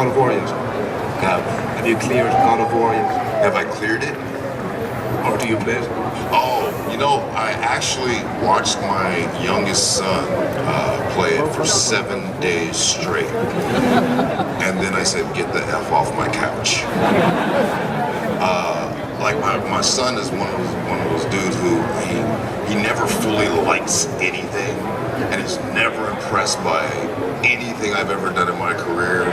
God of War yet? Have you cleared God of War yet? Have I cleared it? Or do you play it? Oh, I actually watched my youngest son play it for 7 days straight. And then I said, get the F off my couch. Like my son is one of those dudes who he never fully likes anything and is never impressed by anything I've ever done in my career.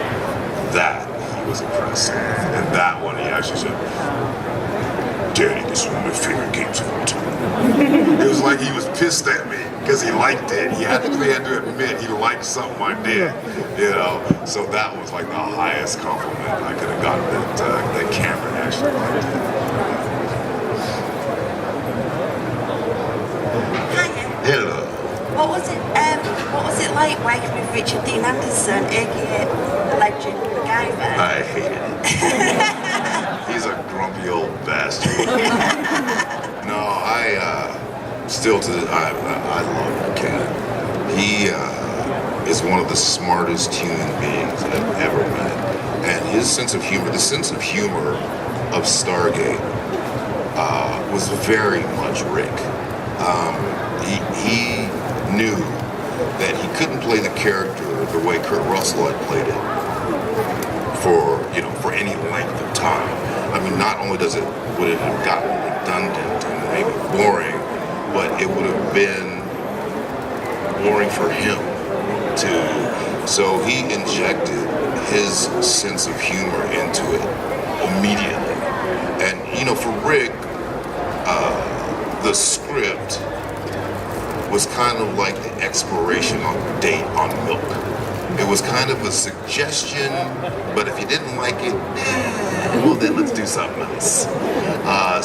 That he was impressed with. And that one he actually said, Daddy, this is one of my favorite games of all time. It was like he was pissed at me because he liked it. He had to admit he liked something I did, So that was like the highest compliment I could have gotten, that Cameron actually liked it. Hello. What was it like working with Richard Dean Anderson, aka the legend MacGyver? I hated it. He's a grumpy old bastard. No, I love the cat. He is one of the smartest human beings I've ever met. And his sense of humor, the sense of humor of Stargate, was very much Rick. He knew that he couldn't play the character the way Kurt Russell had played it for any length of time. I mean, not only would it have gotten redundant and maybe boring, but it would have been boring for him too. So he injected his sense of humor into it immediately. And for Rick, the script was kind of like the expiration date on milk. It was kind of a suggestion, but if you didn't like it, well then let's do something else.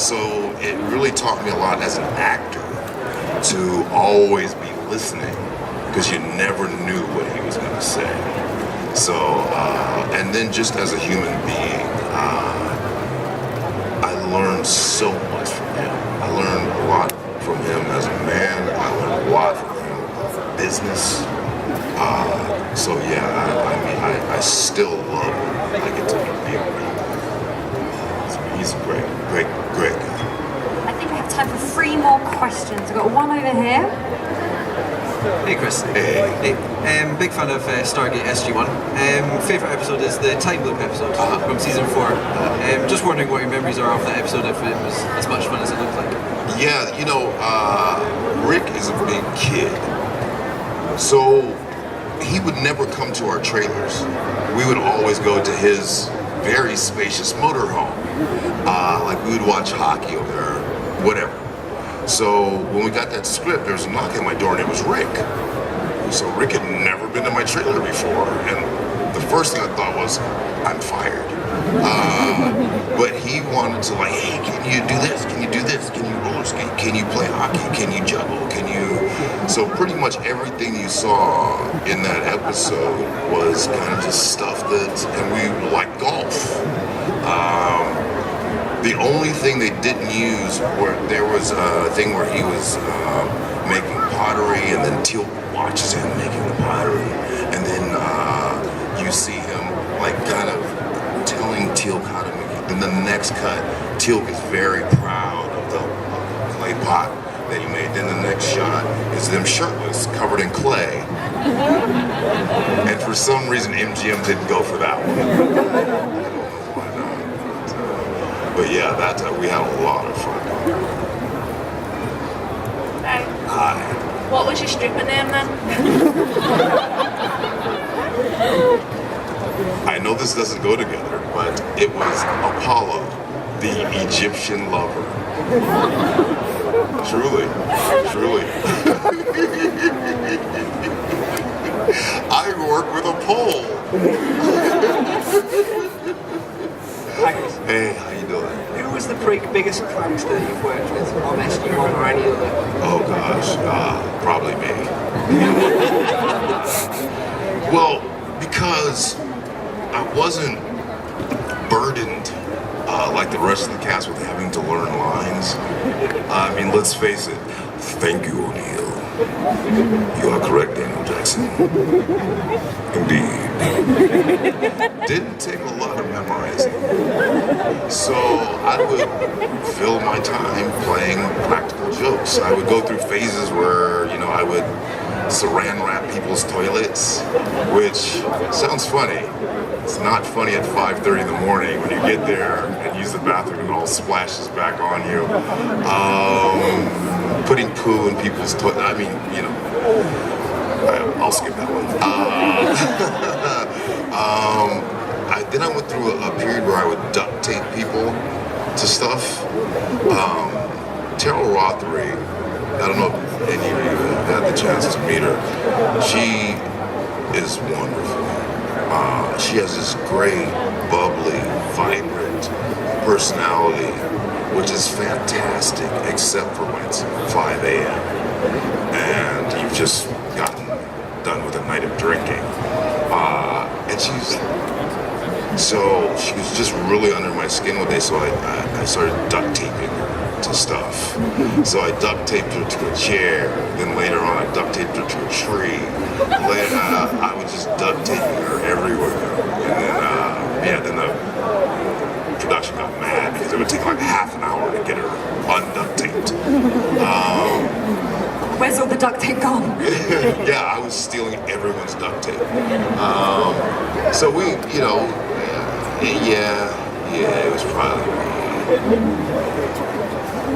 So it really taught me a lot as an actor to always be listening, because you never knew what he was going to say. So, and then just as a human being, I learned so much from him. I learned a lot from him as a man. I learned a lot from him about business. So yeah, I still love him. I get to be around him. So he's a great guy. I think we have time for 3 more questions. I've got one over here. Hey Chris. Hey. Big fan of Stargate SG-1. Favourite episode is the time loop episode from season 4. Just wondering what your memories are of that episode, if it was as much fun as it looked like. Yeah, Rick is a big kid, so he would never come to our trailers. We would always go to his very spacious motorhome. Like we would watch hockey over there, whatever. So when we got that script, there was a knock at my door and it was Rick. So Rick had never been to my trailer before, and the first thing I thought was, I'm fired. But he wanted to hey, can you do this? Can you do this? Can you roller skate? Can you play hockey? Can you juggle? So pretty much everything you saw in that episode was kind of just stuff and we like golf. The only thing they didn't use there was a thing where he was making pottery, and then Teal watches him making the pottery, and then you see him kind of telling Teal how to make it. Then the next cut, Teal is very proud of the clay pot that he made. Then the next shot is them shirtless, covered in clay. And for some reason, MGM didn't go for that one. I don't know why not. But yeah, we had a lot of fun. Hi. What was your stripper name then? I know this doesn't go together, but it was Apollo, the Egyptian lover. Truly. I work with a pole. Hey, how you doing? Who was the biggest prankster you've worked with on SG-1 or any other? Oh gosh, probably me. Well, because I wasn't burdened like the rest of the cast with having to learn lines. I mean, let's face it. Thank you, O'Neill. You are correct, Daniel Jackson. Indeed. Didn't take a lot of memorizing. So I would fill my time playing practical jokes. I would go through phases where, I would saran wrap people's toilets, which sounds funny. It's not funny at 5:30 in the morning when you get there and use the bathroom and it all splashes back on you. Putting poo in people's toilet. I mean, I'll skip that one. Then I went through a period where I would duct tape people to stuff. Terrell Rothery, I don't know if any of you have had the chance to meet her. She is wonderful. She has this great, bubbly, vibrant personality, which is fantastic, except for when it's 5 a.m. and you've just gotten done with a night of drinking. And she was just really under my skin one day, so I started duct taping her to stuff. So I duct taped her to a chair, then later on I duct taped her to a tree. Later, I was just duct taping her everywhere. And then the production got mad because it would take like half an hour to get her unduct taped. Where's all the duct tape gone? Yeah, I was stealing everyone's duct tape. So we, it was probably me.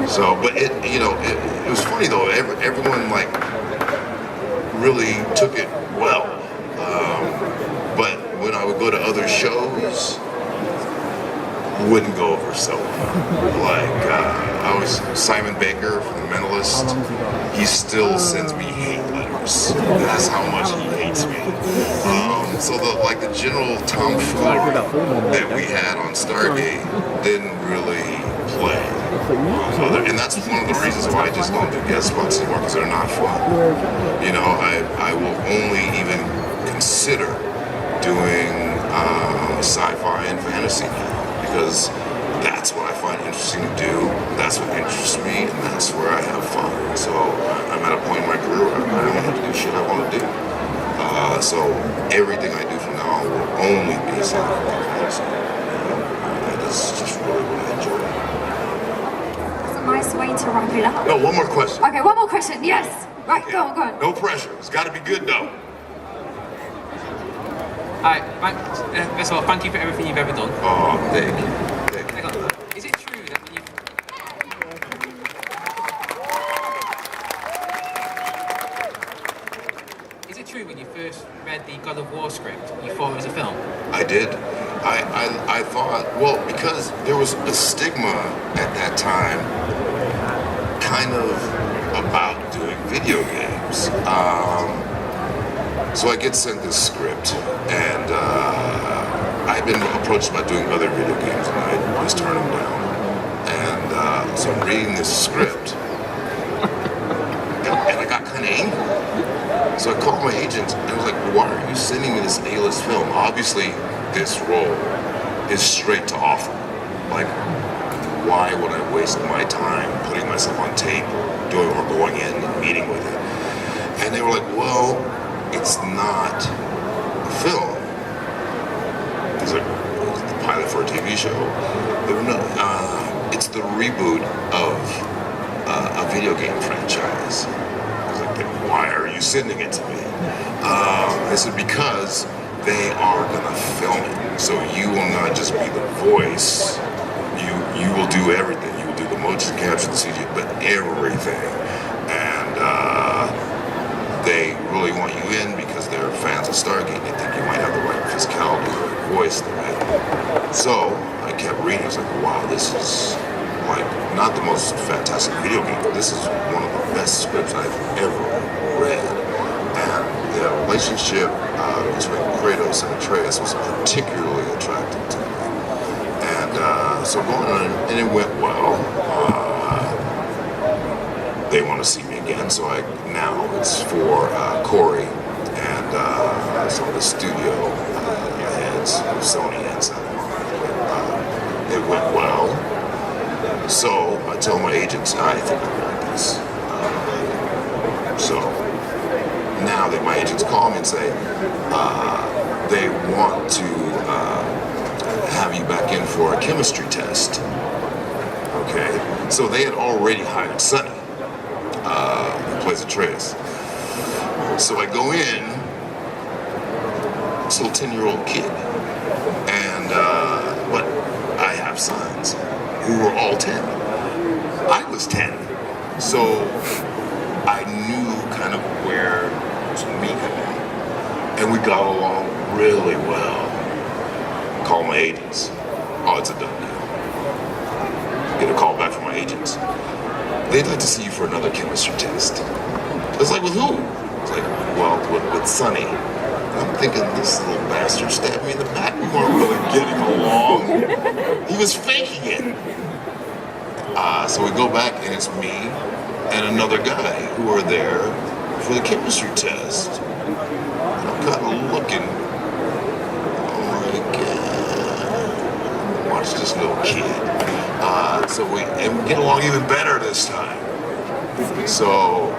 So, but it was funny though. Everyone like really took it well. But when I would go to other shows, wouldn't go over so well. Like I was Simon Baker from The Mentalist. He still sends me hate letters. That's how much he hates me. So the general tomfoolery that we had on Stargate didn't really play. And that's one of the reasons why I just don't do guest spots anymore, because they're not fun. I will only even consider doing sci-fi and fantasy now, because that's what I find interesting to do, that's what interests me, and that's where I have fun. So I'm at a point in my career where I only have to do shit I want to do. So everything I do from now on will only be sci-fi and fantasy. That's just really what I enjoy. That's a nice way to wrap it up. No, one more question. Okay, one more question, yes. Right, Yeah. go on. No pressure. It's got to be good though. Hi, first of all, thank you for everything you've ever done. Oh, thank you. Hang on. Is it true that when you... Is it true when you first read the God of War script, you thought it was a film? I did. I thought, well, because there was a stigma at that time kind of about doing video games. So I get sent this script, and I've been approached about doing other video games, and I always turn them down. And so I'm reading this script, and I got kind of angry. So I called my agent, and I was like, why are you sending me this A-list film? Obviously, this role is straight to offer. Like, why would I waste my time putting myself on tape, doing or going in and meeting with it? And they were like, well, it's not a film. It's like, it's the pilot for a TV show. They were not, it's the reboot of a video game franchise. I was like, then why are you sending it to me? I said, because they are gonna film it. So you will not just be the voice, you will do everything. You will do the motion capture, the CG, but everything. And they really want you in because they're fans of Stargate. They think you might have the right physicality or voice. So I kept reading. I was like, wow, this is like not the most fantastic video game. This is one of the best scripts I've ever read. And the relationship between Kratos and Atreus was particularly attractive to me. And so going on, and it went well. They want to see me again, so now it's for Corey and some of the studio heads of Sony and Santa Monica. It went well. So I tell my agents, I think I want this. So now my agents call me and say they want to have you back in for a chemistry test. Okay, so they had already hired Sonny, who plays Atreus. So I go in, this little 10-year-old kid, and but I have sons who were all 10. I was 10, so I knew kind of where to meet him, and we got along really well. Call my agents. Oh, it's a done deal. Get a call back from my agents. They'd like to see you for another chemistry test. It's like, with who? It's like, well, with Sonny. I'm thinking, this little bastard stabbed me in the back. We weren't really getting along. He was faking it. So we go back, and it's me and another guy who are there for the chemistry test. And I'm kind of looking, oh my God, watch this little kid. So we get along even better this time. So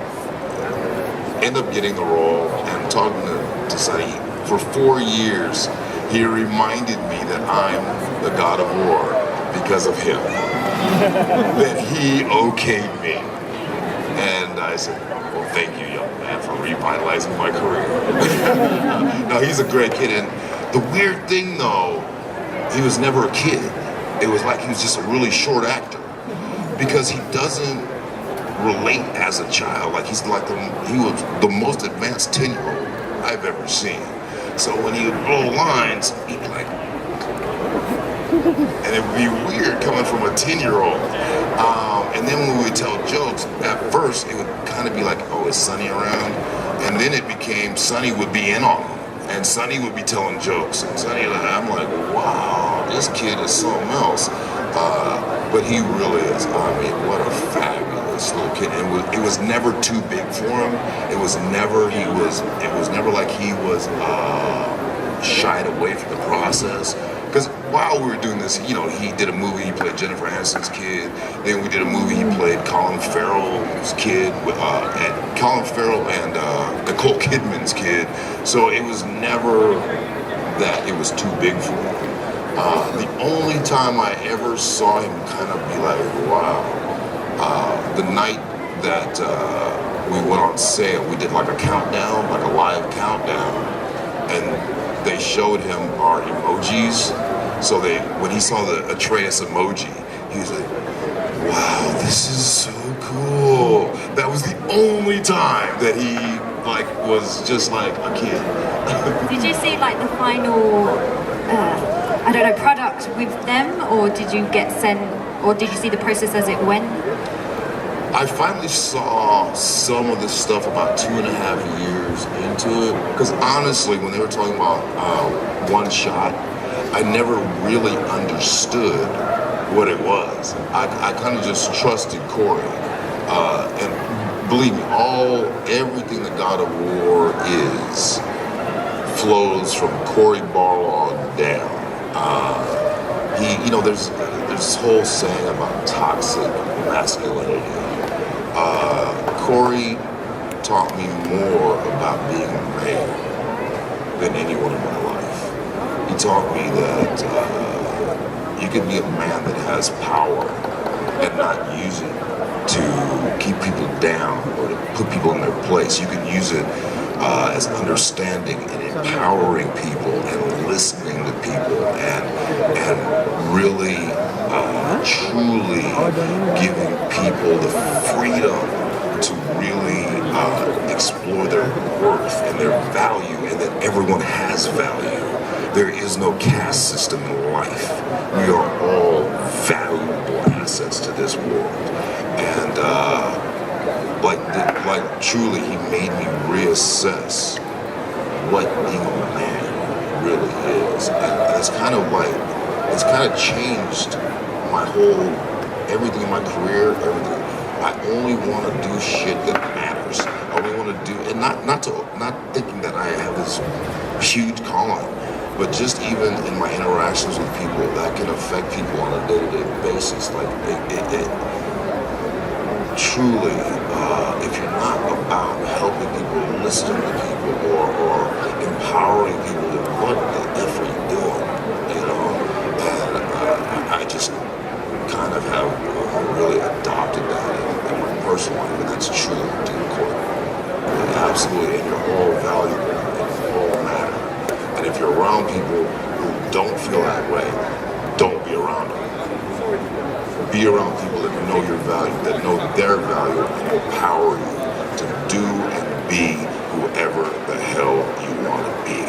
end up getting the role and talking to Sonny for 4 years. He reminded me that I'm the God of War because of him. That he okayed me. And I said, well, thank you, young man, for revitalizing my career. No, he's a great kid. And the weird thing, though, he was never a kid. It was like he was just a really short actor. Because he doesn't relate as a child. Like, he was the most advanced 10-year-old I've ever seen. So when he would blow lines, he'd be like, and it would be weird coming from a 10-year-old. And then when we would tell jokes, at first it would kind of be like, oh, is Sonny around? And then it became Sonny would be in on them. And Sonny would be telling jokes. And Sonny, I'm like, wow, this kid is something else. But he really is. I mean, what a fabulous little kid. And it was never too big for him. It was never like he was shied away from the process. Because while we were doing this, he did a movie, he played Jennifer Aniston's kid. Then we did a movie, he played Colin Farrell's kid, and Colin Farrell and Nicole Kidman's kid. So it was never that it was too big for him. The only time I ever saw him kind of be like, wow, the night that we went on sale, we did like a countdown, like a live countdown, and they showed him our emojis. So when he saw the Atreus emoji, he was like, wow, this is so cool. That was the only time that he was just like a kid. Did you see the final, product with them, or did you get sent, or did you see the process as it went? I finally saw some of this stuff about 2.5 years into it, because honestly, when they were talking about one shot, I never really understood what it was. I kind of just trusted Corey, and believe me, everything the God of War is flows from Corey Barlog down. There's this whole saying about toxic masculinity. Corey taught me more about being a man than anyone in my life. He taught me that you can be a man that has power and not use it to keep people down or to put people in their place. You can use it as understanding and empowering people and listening to people and really truly giving people the freedom to really explore their worth and their value, and that everyone has value. There is no caste system in life. We are all valuable assets to this world. And truly, he made me reassess what being a man really is. And it's kind of changed my everything in my career, everything. I only want to do shit that matters. I only want to do, and not thinking that I have this huge calling, but just even in my interactions with people that can affect people on a day-to-day basis. truly, if you're not about helping people, listening to people, or empowering people, then what the F are you doing? You know? And I just kind of have really adopted that in my personal life, and that's true in team court. Absolutely, and you're all valuable, and you all matter. And if you're around people who don't feel that way, don't be around them. Be around people that know your value, that know their value, and empower you to do and be whoever the hell you want to be.